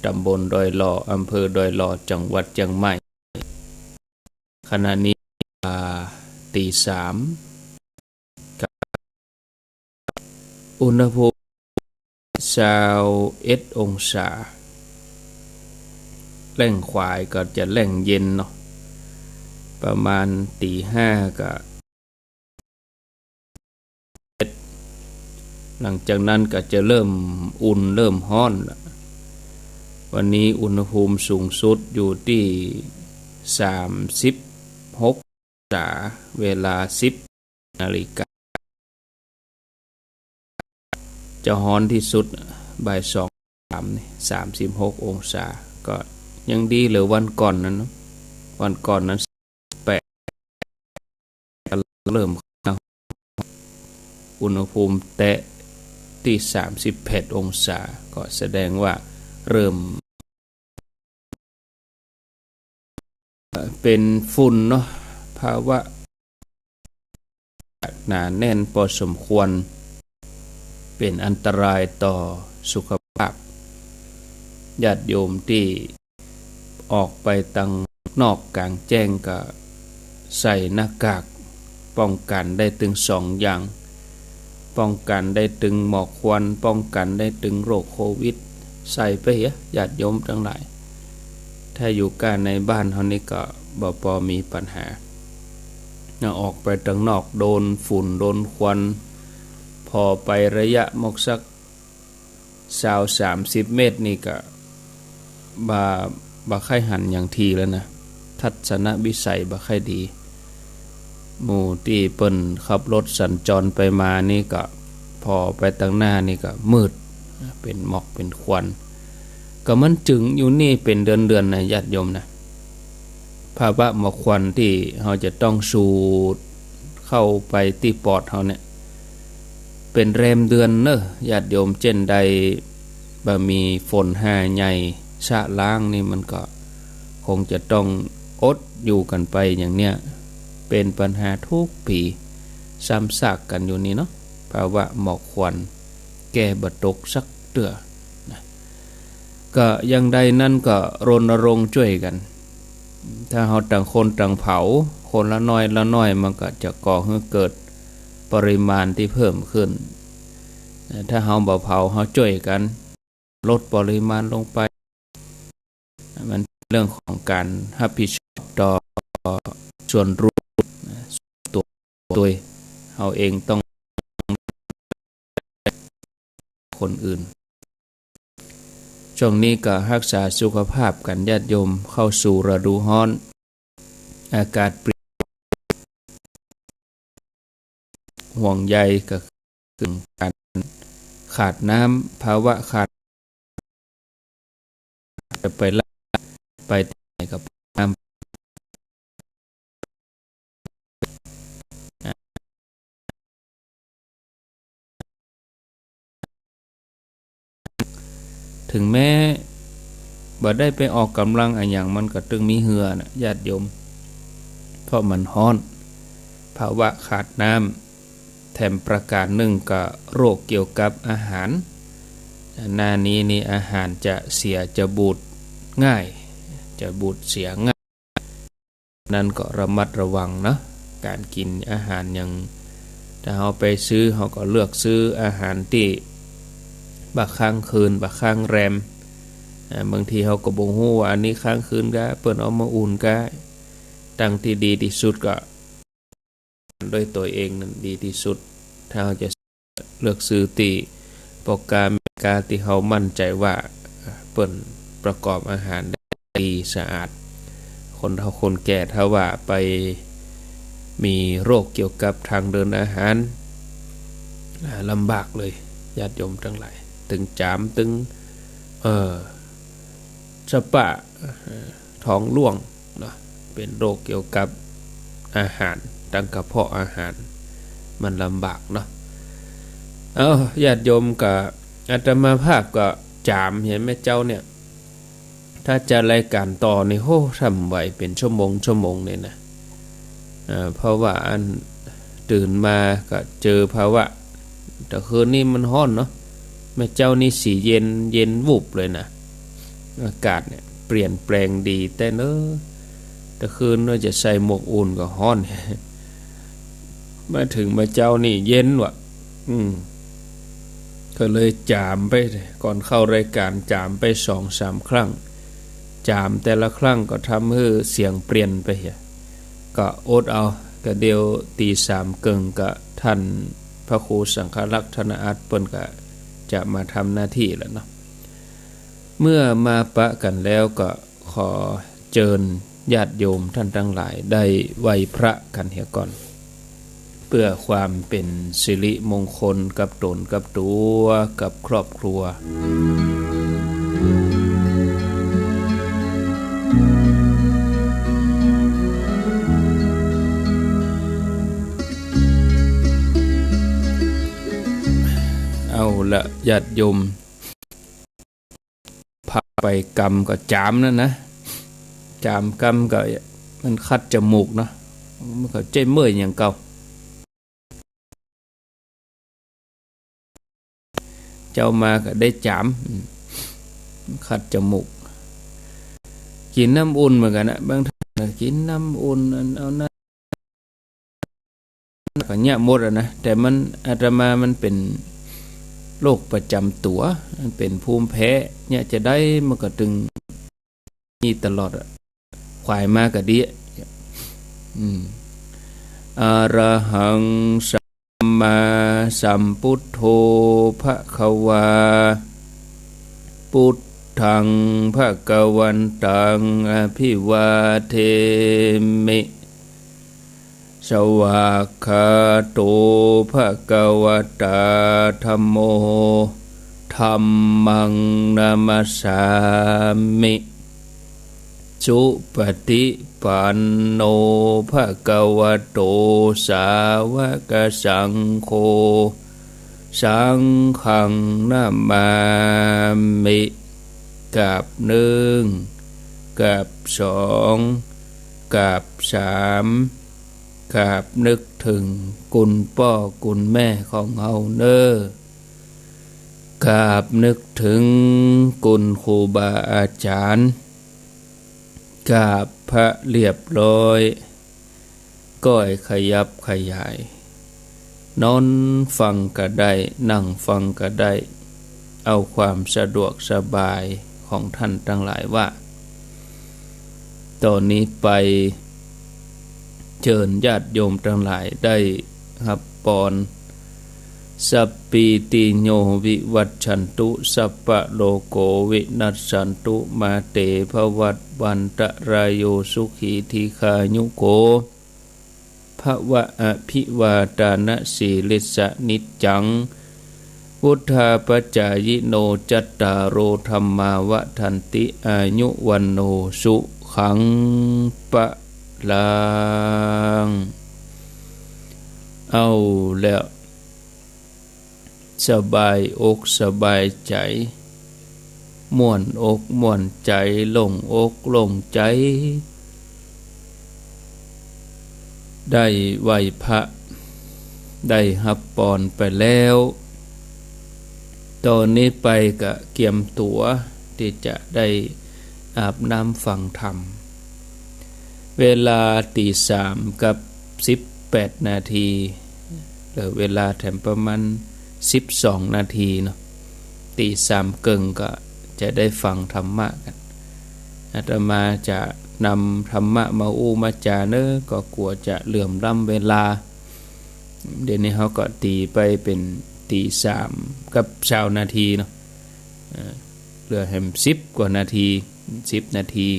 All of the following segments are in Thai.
ตำบลดอยหล่ออำเภอดอยหล่อจังหวัดเชียงใหม่ขณะนี้ตีสามอุณหภูมิ21 องศาแหล่งควายก็จะแหล่งเย็นเนาะประมาณตีห้าก็หลังจากนั้นก็จะเริ่มอุ่นเริ่มร้อนวันนี้อุณหภูมิสูงสุดอยู่ที่36 องศาเวลา10 นาฬิกาจะร้อนที่สุดบ่าย2 นี่36 องศาก็ยังดีเหลือวันก่อนนั้นวันก่อนนั้น8เริ่มอุณหภูมิแตะที่38 องศาก็แสดงว่าเริ่มเป็นฝุ่นเนาะภาวะหนาแน่นพอสมควรเป็นอันตรายต่อสุขภาพญาติโยมที่ออกไปตังนอกกลางแจ้งก็ใส่หน้ากากป้องกันได้ถึง2 อย่างป้องกันได้ถึงหมอกควันป้องกันได้ถึงโรคโควิดใส่ไปญาติโยมทั้งหลายถ้าอยู่กันในบ้านเฮานี่ก็บ่พอมีปัญหาออกไปตังนอกโดนฝุ่นโดนควันพอไประยะมกสัก20-30 เมตรนี่ก็บ่ค่อยหันอย่างทีแล้วนะทัศนวิสัยบ่ค่อยดีหมู่ที่เปิ้นขับรถสัญจรไปมานี่ก็พอไปทางหน้านี่ก็มืดเป็นหมอกเป็นควันก็มันจึงอยู่นี่เป็นเดือนๆนะญาติโยมนะภาวะหมอกควันที่เราจะต้องสูดเข้าไปที่ปอดเราเนี่ยเป็นแรมเดือนเนอะญาติโยมเช่นใดบ่มีฝนหาใหญ่ชะล้างนี่มันก็คงจะต้องอดอยู่กันไปอย่างเนี้ยเป็นปัญหาทุกปีซ้ำซากกันอยู่นี่เนาะภาวะหมอกควันแก้บ่ตกสักเตื้อนะก็อย่างใดนั่นก็รณรงค์ช่วยกันถ้าเฮาต่างคนต่างเผาคนละน้อยละน้อยมันก็จะก่อให้เกิดปริมาณที่เพิ่มขึ้นถ้าเฮาบ่เผาเฮาช่วยกันลดปริมาณลงไปมันเรื่องของการรับผิดชอบต่อส่วนรวมตัวเฮาเองต้องคนอื่นช่วงนี้ก็รักษาสุขภาพกันญาติโยมเข้าสู่ฤดูร้อนอากาศเปลี่ยนห่วงใยก็คือการขาดน้ำภาวะขาดจะไปไหนกับน้ำถึงแม้บ่ได้ไปออกกำลังอะไรอย่างมันก็ตึงมีเหือนะญาติโยมเพราะมันร้อนภาวะขาดน้ำแถมประการหนึ่งก็โรคเกี่ยวกับอาหารหน้านี้นี่อาหารจะเสียจะบูดง่ายจะบูดเสียง่ายนั่นก็ระมัดระวังนะการกินอาหารอย่างถ้าเราไปซื้อเราก็เลือกซื้ออาหารที่บักค้างคืนบักค้างแรมบางทีเราก็บ่ฮู้ว่าอันนี้ค้างคืนก็เปิ้นเอามาอุ่นก็ตั้งที่ดีที่สุดก็ด้วยตัวเองนั่นดีที่สุดถ้าเราจะเลือกซื้อที่โปรแกรมที่เรามั่นใจว่าเปิ้นประกอบอาหารได้ดีสะอาดคนเฒ่าคนแก่ถ้าว่าไปมีโรคเกี่ยวกับทางเดินอาหารลำบากเลยญาติโยมทั้งหลายตึงจามตึงสะปะท้องร่วงเนาะเป็นโรคเกี่ยวกับอาหารดังกระเพาะอาหารมันลำบากเนาะญาติโยมกับอาตมาภาพก็จามเห็นไหมเจ้าเนี่ยถ้าจะรายการต่อนี่โหทำไหวเป็นชั่วโมงเนี่ยนะเพราะว่าอันตื่นมาก็เจอภาวะแต่คืนนี้มันร้อนเนาะ แม่เจ้านี่สีเย็นเย็นวุบเลยนะอากาศเนี่ยเปลี่ยนแปลงดีแต่เนอะแต่คืนเราจะใส่หมวกอุ่นก็ฮ้อนมาถึงแม่เจ้านี่เย็นว่ะก็เลยจามไปก่อนเข้ารายการจามไป 2-3 ครั้งจามแต่ละครั้งก็ทำให้เสียงเปลี่ยนไปก็อดเอาก็เดียวตี3เกิงก็ท่านพระครูสังฆลักษณอัตเปิ้นก็จะมาทำหน้าที่แล้วเนาะเมื่อมาปะกันแล้วก็ขอเชิญญาติโยมท่านทั้งหลายได้ไหว้พระกันเหียก่อนเพื่อความเป็นสิริมงคลกับตนกับตัวกับครอบครัวเอาละญาติโยมพาไปกรรมก็จามนะจามกรรมก็มันคัดจมูกเนาะมันก็เจ็บเมื่อยอย่างเก่าเจ้ามาก็ได้จามคัดจมูกกินน้ำอุ่นเหมือนกันนะบางท่านกินน้ำอุ่นเอาน้ำก็เนี่ยหมดนะแต่มันอาตมามันเป็นโรคประจำตัวมันเป็นภูมิแพ้เนี่ยจะได้มันก็ตึงนี่ตลอดควายมาก็ดีอะระหังสัมมาสัมพุทโธภควาพุทธังภควันตังอภิวาเทมิสวากขาโตภควตาธัมโมธัมมังนามัสสามิสุปฏิปันโนภควโตสาวกสังโฆสังฆังนามามิกับหนึ่งกับสองกับสามกับนึกถึงคุณพ่อคุณแม่ของเฮาเนกับนึกถึงคุณครูบาอาจารย์กับพระเรียบร้อยก้อยขยับขยายนอนฟังก็ได้นั่งฟังก็ได้เอาความสะดวกสบายของท่านทั้งหลายว่าตอนนี้ไปเชิญญาติโยมทั้งหลายได้รับพรสัพพิติโยวิวัชชันตุสัพพะโลโกวินัสสันตุมาเตภวัตวันตรายโยสุขีทีคายุโกภวะอภิวาทานะสีลิสนิจจังพุทธาปัจจายโนจัตตารโอธัมมาวะทันติอายุวันโนสุขังปะลังเอาแล้วสบายอกสบายใจม่วนอกม่วนใจโล่งอกโล่งใจได้ไหว้พระได้รับพรไปแล้วตอนนี้ไปก็เกียมตัวที่จะได้อาบน้ำฟังธรรมเวลาตี 3 กับ 18 นาทีหรือเวลาแถมประมาณ12 นาทีเนาะตี 3 เกิงก็จะได้ฟังธรรมะกันอาตมาจะนำธรรมะมาอู้มาจาเนอะก็กลัวจะเหลื่อมล้ำเวลาเดี๋ยวนี้เขาก็ตีไปเป็นตี 3 กับ20 นาทีเนาะเหลือแห่ม10 กว่านาที10 นาที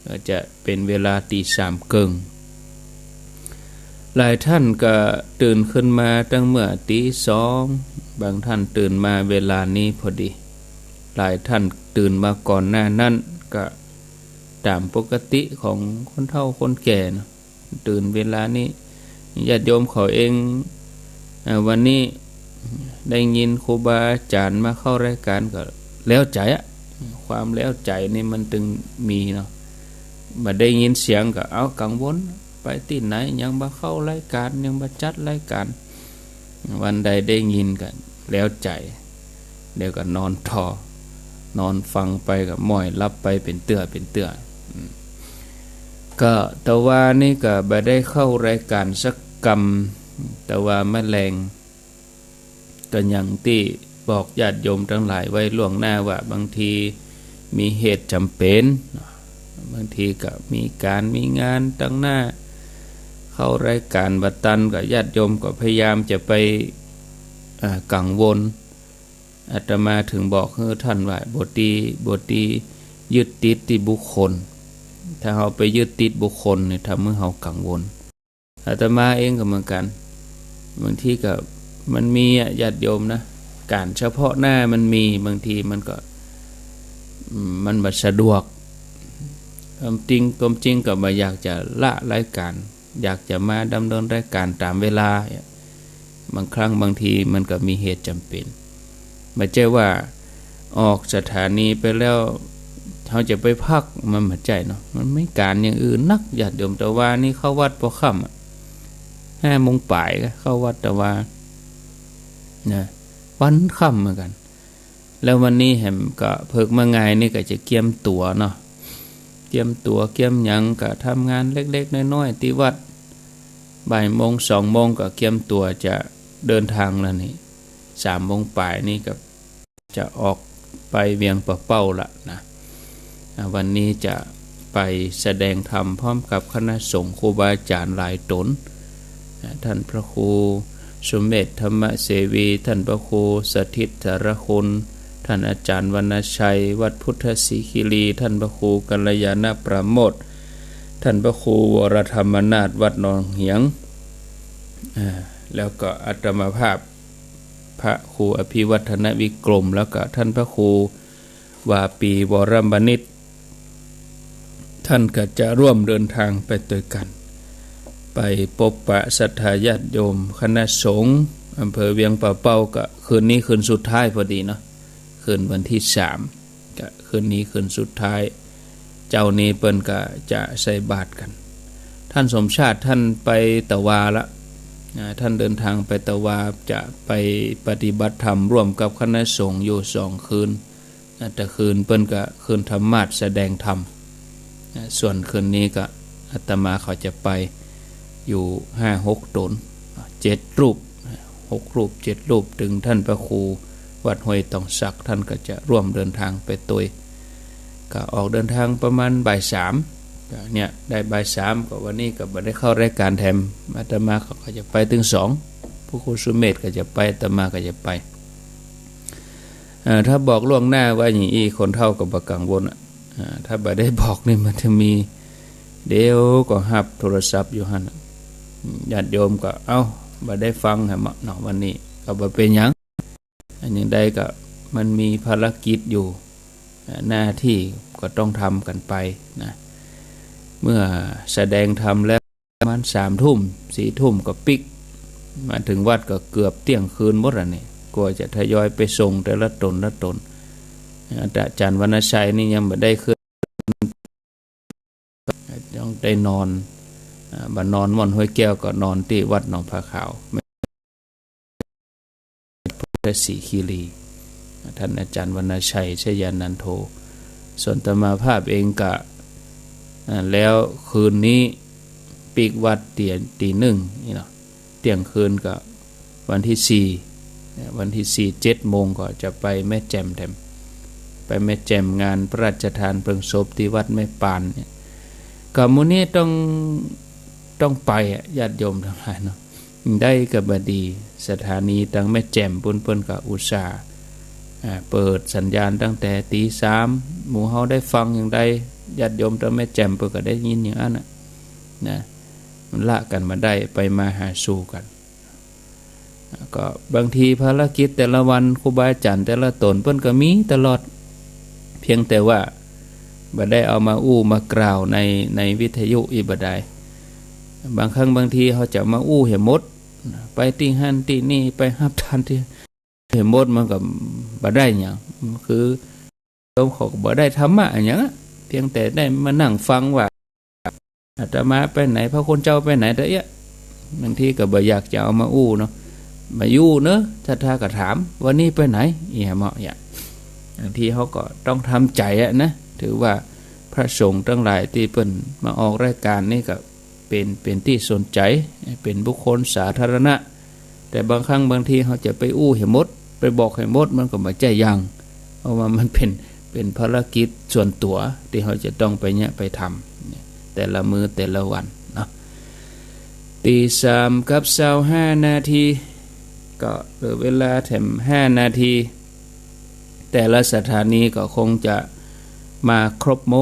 ก็จะเป็นเวลาตี 3 เกิงหลายท่านก็ตื่นขึ้นมาตั้งเมื่อตี 2บางท่านตื่นมาเวลานี้พอดีหลายท่านตื่นมาก่อนหน้านั้นก็ตามปกติของคนเฒ่าคนแก่นะตื่นเวลานี้ญาติโยมเขาเองวันนี้ได้ยินครูบาอาจารย์มาเข้ารายการก็แล้วใจความแล้วใจนี่มันตึงมีเนาะมาได้ยินเสียงก็เอากังวลไปที่ไหนยังมาเข้ารายการยังมาจัดรายการวันใดได้ยินกันแล้วใจ เดี๋ยวก็นอนทอนอนฟังไปกับม้อยรับไปเป็นเตื้อก็แต่ว่านี่ก็บ่ได้เข้ารายการสักกรรมแต่ว่าแมลงก็อย่างที่บอกญาติโยมทั้งหลายไว้ล่วงหน้าว่าบางทีมีเหตุจำเป็นบางทีก็มีการมีงานตั้งหน้าเข้ารายการบัดตันกับญาติโยมก็พยายามจะไปกังวลอาตมาถึงบอกให้ท่านว่าบทยึดติดที่บุคคลถ้าเราไปยึดติดบุคคลเนี่ยทำให้เรากังวลอาตมาเองก็เหมือนกันบางทีก็มันมีญาติโยมนะการเฉพาะหน้ามันมีบางทีมันก็มันบ่สะดวกความจริงก็บ่อยากจะละรายการอยากจะมาดำเนินรายการตามเวลาบางครั้งบางทีมันก็มีเหตุจำเป็นไม่ใช่ว่าออกสถานีไปแล้วเขาจะไปพักมันไม่ใช่เนาะมันไม่การอย่างอื่นนักญาติโยมแต่ว่านี่เข้าวัดพอค่ำ5 โมงป่ายเข้าวัดแต่ว่านะวันค่ำเหมือนกันแล้ววันนี้แหมก็เพิกมาไงนี่ก็จะเกียมตัวเนาะเกียมตัวเกียมหยังก็ทำงานเล็กๆน้อยๆที่วัดบ่ายโมง2 โมงก็เกียมตัวจะเดินทางแล้วนี่3 โมงป่ายนี่ก็จะออกไปเวียงปะเป้าละนะวันนี้จะไปแสดงธรรมพร้อมกับคณะสงฆ์ครูบาอาจารย์หลายตนท่านพระครูสมเด็จธรรมเสวีท่านพระครูสถิตสารคุณท่านอาจารย์วรรณชัยวัดพุทธศรีคีรีท่านพระครูกัลยาณประโมทท่านพระครูวรธรรมนาถวัดหนองเหียงแล้วก็อาตมาภาพพระครูอภิวัฒนวิกรมแล้วก็ท่านพระครูวาปีวรบณิตท่านก็จะร่วมเดินทางไปด้วยกันไปพบปะศรัทธาญาติโยมคณะสงฆ์อำเภอเวียงป่าเป้าก็คืนนี้คืนสุดท้ายพอดีเนาะคืนวันที่3ก็คืนนี้คืนสุดท้ายเจ้านี้เปิ้นก็จะใส่บาตรกันท่านสมชาติท่านไปตะวาละท่านเดินทางไปตะวาจะไปปฏิบัติธรรมร่วมกับคณะสงฆ์อยู่2 คืนแต่คืนเปิ้นก็คืนธรรมาสแสดงธรรมส่วนคืนนี้ก็อาตมาเขาจะไปอยู่5-6 ตน7 รูป6 รูป7 รูปถึงท่านพระครูวัดห้วยตองสักท่านก็จะร่วมเดินทางไปตัวก็ออกเดินทางประมาณบ่าย 3เนี่ยได้บ่าย 3ก็วันนี้ก็บ่ได้เข้ารายการแถมอาตมาก็จะไปถึง2ผู้ครูสุเมธก็จะไปอาตมาก็จะไปถ้าบอกล่วงหน้าว่าอย่างนี้คนเท่ากับบ่กังวลถ้าบ่ได้บอกนี่มันจะมีเดี๋ยวก็หับโทรศัพท์อยู่หั่นญาติโยมก็บ่ได้ฟังหั่นเนาะวันนี้ก็บ่เป็นหยังอันอย่างใดก็มันมีภารกิจอยู่หน้าที่ก็ต้องทำกันไปนะเมื่อแสดงธรรมแล้วประมาณ3 ทุ่ม4 ทุ่มก็ปิกมาถึงวัดก็เกือบเที่ยงคืนหมดแล้วนี่กว่าจะทยอยไปส่งแต่ละตนอาจารย์วรรณชัยนี่ยังบ่ได้ขึ้นต้องได้นอนบ่นอนม่อนห้วยแก้วก็นอนที่วัดหนองผาขาวพุทธศรีคีรีท่านอาจารย์วรรณชัยชยานันโทส่วนอาตมาภาพเองก็แล้วคืนนี้ปีกวัดตี 1นี่เนาะเที่ยงคืนก็วันที่4 7 โมงก็จะไปแม่แจ่มไปแม่แจ่มงานพระราชทานเพลิงศพที่วัดแม่ปานเนี่ยก็มื้อนี้ต้องไปญาติโยมทั้งหลายเนาะได้ก็บ่ดีสถานีตั้งแม่แจ่มเพิ่นก็อุตส่าห์เปิดสัญญาณตั้งแต่ตี 3หมู่เฮาได้ฟังอย่างใดญาติโยมตั้งแม่แจ่มเพิ่นก็ได้ยินอย่างนั้นนะมันละกันมาได้ไปมาหาสู่กันก็บางทีภารกิจแต่ละวันครูบาอาจารย์แต่ละตนเพิ่นก็มีตลอดเพียงแต่ว่าบ่ได้เอามามากล่าวในวิทยุอีบ่ได้บางครั้งบางทีเขาจะมาให้หมดไปที่หั่นที่นี่ไปรับทานที่ให้หมดมันก็บ่ได้หยังคือโยมเขาก็บ่ได้ธรรมะหยังเพียงแต่ได้มานั่งฟังว่าอาตมาไปไหนพระคุณเจ้าไปไหนแต่บางทีก็บ่อยากจะเอามาเนาะ มาอยู่เนอะถ้าก็ถามวันนี้ไปไหนเหมาะอย่างที่เขาก็ต้องทำใจนะถือว่าพระสงฆ์ทั้งหลายที่เปิ้นมาออกรายการนี่ก็เป็นที่สนใจเป็นบุคคลสาธารณะแต่บางครั้งบางทีเขาจะไปอู้ให้หมดไปบอกให้หมดมันก็ไม่ใจยังเพราะว่ามันเป็นภารกิจส่วนตัวที่เขาจะต้องไปทำแต่ละมือแต่ละวันเนาะตี3:25 นาทีก็เหลือเวลาแถม5 นาทีแต่ละสถานีก็คงจะมาครบหม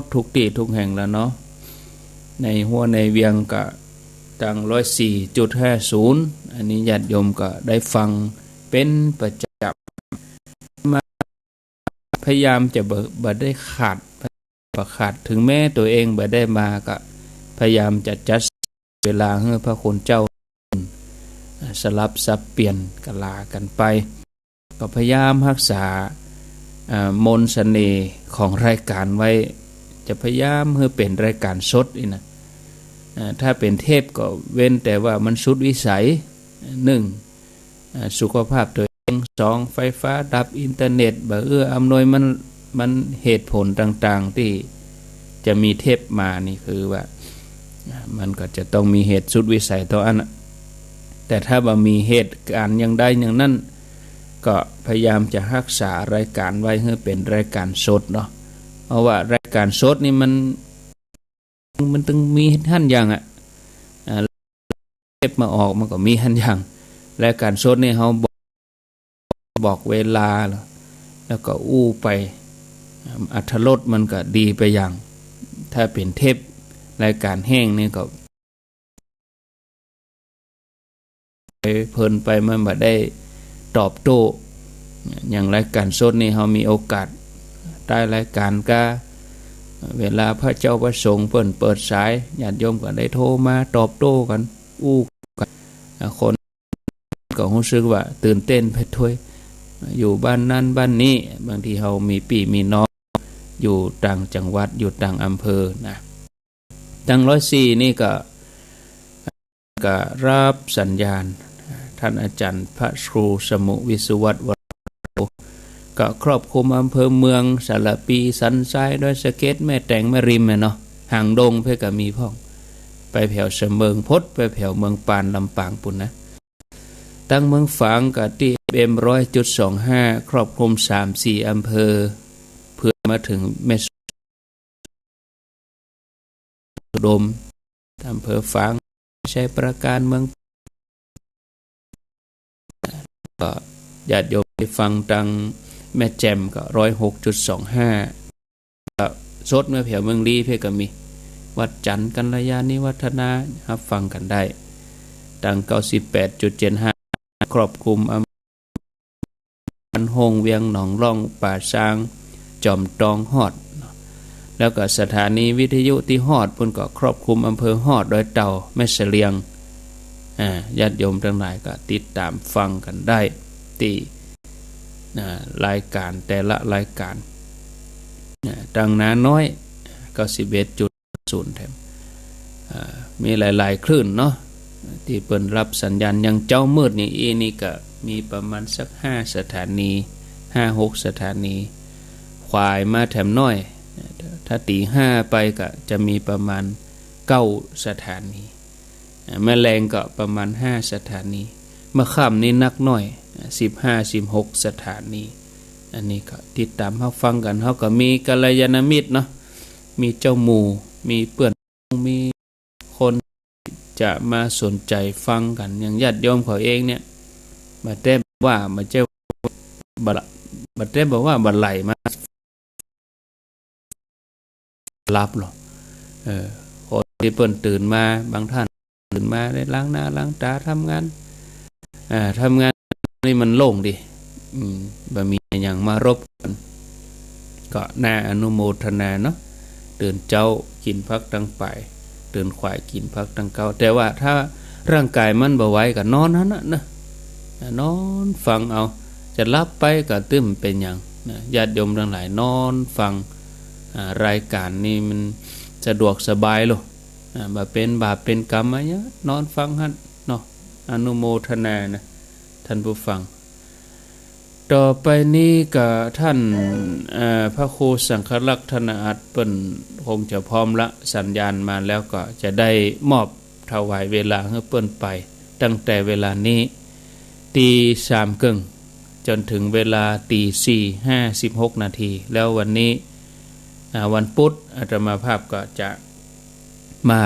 ดทุกที่ทุกแห่งแล้วเนาะในหัวในเวียงก็ตั้ง 104.50 อันนี้ญาติโยมก็ได้ฟังเป็นประจำมาพยายามจะบ่ได้ขาดถึงแม้ตัวเองบ่ได้มาก็พยายามจะจัดเวลาให้พระคุณเจ้าสลับสับเปลี่ยนกันลากันไปก็พยายามรักษามนต์เสน่ห์ของรายการไว้จะพยายามให้เป็นรายการสดอีกนะถ้าเป็นเทปก็เว้นแต่ว่ามันสุดวิสัย 1. สุขภาพตัวเอง 2. ไฟฟ้าดับอินเทอร์เน็ตบ่เอื้ออำนวยมันเหตุผลต่างๆที่จะมีเทปมานี่คือว่ามันก็จะต้องมีเหตุสุดวิสัยตัวอันแต่ถ้าบ่มีเหตุการณ์อย่างใดอย่างนั้นก็พยายามจะรักษารายการไว้ให้เป็นรายการสดเนาะเพราะว่ารายการสดนี่มันต้องมีท่านอย่างเทปมาออกมันก็มีท่านอย่างรายการสดนี่เขาบอกเวลาแล้วก็อู้ไปอรรถรสมันก็ดีไปอย่างถ้าเป็นเทปรายการแห้งนี่ก็เพลินไปมันบ่ได้ตอบโต้อย่างรายการสดนี่เขามีโอกาสได้รายการก็เวลาพระเจ้าประสงค์เปิดสายญาติโยมก็ได้โทรมาตอบโต้กันอู้กันคนก็รู้สึกว่าตื่นเต้นไปถ้วยอยู่บ้านนั้นบ้านนี้บางทีเขามีพี่มีน้องอยู่ต่างจังหวัดอยู่ต่างอำเภอนะตั้ง104นี่ก็รับสัญญาณท่านอาจารย์พระครูสมุวิสุวัตวโรก็ครอบคลุมอำเภอเมืองสารปีสันทรายดอยสะเก็ดแม่แตงแม่ริมเนาะห่างดงเพื่อก็มีพ่องไปแถวเสมิงพดไปแถวเมืองปานลำปางปุ่นนะตั้งเมืองฝางกับที่FM 100.25ครอบคลุม 3-4 อำเภอเพื่อมาถึงแม่สุดมอำเภอฝางชัยประการเมืองก็ญาติโยมไปฟังตังแม่แจ่มก็ 106.25 ก็สดเมื่อแถวเมืองลีเพื่อก็มีวัดจันทร์กัลยาณิวัฒนารับฟังกันได้ตัง 98.75 ครอบคลุมอำเภอหงเวียงหนองร่องป่าช้างจอมตองฮอดแล้วก็สถานีวิทยุที่ฮอดเพิ่นก็ครอบคลุมอำเภอฮอดดอยเต่าแม่เสลียงญาติโยมทั้งหลายก็ติดตามฟังกันได้ที่รายการแต่ละรายการดังนาน้อย91.0 แถมมีหลายๆคลื่นเนาะที่เปิ้นรับสัญญาณยังเจ้ามืดนี่ก็มีประมาณสัก5 สถานี 5-6 สถานีควายมาแถมน้อยถ้าตี 5ไปก็จะมีประมาณ9 สถานีแมลงก็ประมาณ5 สถานีเมื่อค่ำนี้นักน้อย15-16 สถานีอันนี้ก็ติดตามเฮาฟังกันเฮาก็มีกัลยาณมิตรเนาะมีเจ้าหมู่มีเพื่อนมีคนจะมาสนใจฟังกันอย่างญาติโยมเขาเองเนี่ยมาเต้ว่ามาเจ้าบัดเต้บอกว่าบัดไหลมารับหรอคนที่เปิ้นตื่นมาบางท่านตื่นมาได้ล้างหน้าล้างตาทำงานนี่มันโล่งดิบ่มีอย่างมารบกันก็น่าอนุโมทนาเนาะตื่นเจ้ากินพักตั้งไปตื่นขวายกินพักตั้งเก้าแต่ว่าถ้าร่างกายมันบ่ไหวก็นอนนั่นนะนอนฟังเอาจะรับไปก็ตึ้มเป็นอย่างญาติโยมทั้งหลายนอนฟังรายการนี้มันสะดวกสบายโลบ่เป็นบาปเป็นกรรมอะไรนอนฟังหั่นเนาะอนุโมทนานะ ท่านผู้ฟังต่อไปนี้ก็ท่านพระครูสังฆลักษณ์ธนอัตเปิ้นคงจะพร้อมละสัญญาณมาแล้วก็จะได้มอบถวายเวลาให้เปิ้นไปตั้งแต่เวลานี้ตี3 กึ่งจนถึงเวลาตี4:56 นาทีแล้ววันนี้วันพุธอาตมาภาพก็จะมา